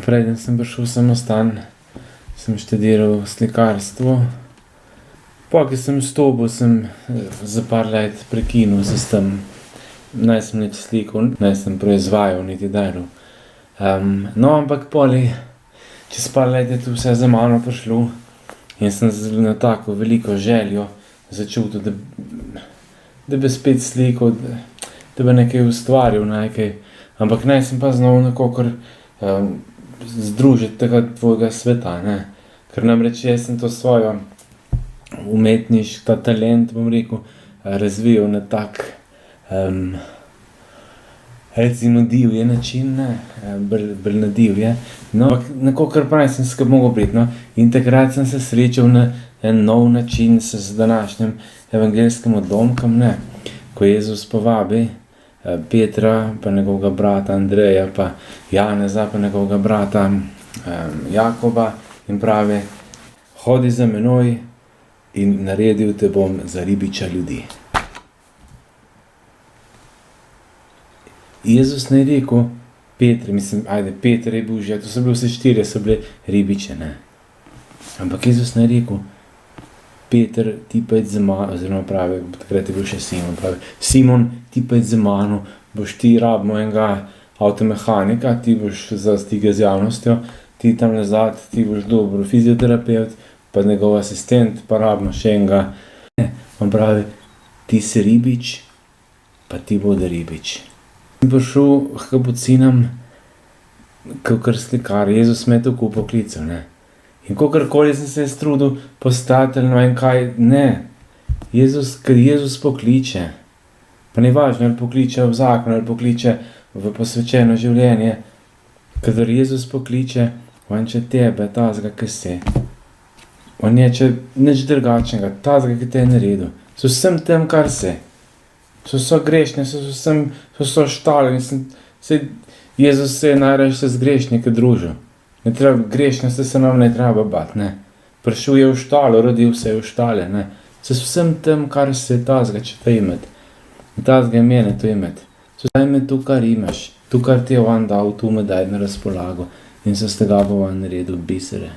Preden sem prišel v samostan, sem študiral slikarstvo. Po, ki sem vstopil, sem za par let prekinil s tem. Ne sem nič slikal, ne sem proizvajal, niti delal. No, ampak pol čez par let je to vse za mano prišlo in sem na tako veliko željo začutil, da bi spet slikal, da bi nekaj ustvaril, nekaj. Ampak ne, sem pa znal nekako združiti tega tvojega sveta, ne. Ker namreč jaz sem to svojo ta talent, bom rekel, razvijal na tak, recimo divji način, ne, bolj na divje. No, ampak nekako pravi sem se mogel briti, no. In takrat sem se srečal na en nov način z današnjim evangelskim odlomkom, ne. Ko Jezus povabi Petra pa njegovega brata Andreja pa Janeza pa njegovega brata Jakoba in pravi: hodi za menoj in naredil te bom za ribiča ljudi. Jezus ni rekel Peter je bil že, to so bili vsi štirje, so bili ribiče, ne. Ampak Jezus ni rekel: Peter, ti pojdi za mano, oziroma pravi, takrat je bil še Simon, pravi: Simon, ti pojdi za mano, boš ti rabimo enega avtomehanika, ti boš za stike z javnostjo, ti tam nazad, ti boš dober fizioterapevt, pa njegov asistent, pa rabimo še enega. On pravi: ti si ribič, pa ti bodi ribič. Sem prišel h kapucinam kakor slikar, Jezus me je tako poklical, ne. In kakorkoli sem se jaz trudil postati ali ne vem kaj, ne. Ker Jezus pokliče, pa ni važno, ali pokliče v zakon ali pokliče v posvečeno življenje, kadar Jezus pokliče, on hoče tebe, tazga, ke si. On neče nič drugačnega, tazga, ke te je naredil. S vsem tem, kar si. S vso grešnjo, s vso štalo, saj Jezus se je najrajši se z grešniki družil. Grešnosti se nam ne treba bati, ne. Prišel je v štalo, rodil se je v štale, ne. S vsem tem, kar si, tazga hočete imeti. In tazga je mene to imeti. Daj mi to, kar imaš, to, kar ti je on dal, to mi daj na razpolago. In se s tega bo on naredil bisere.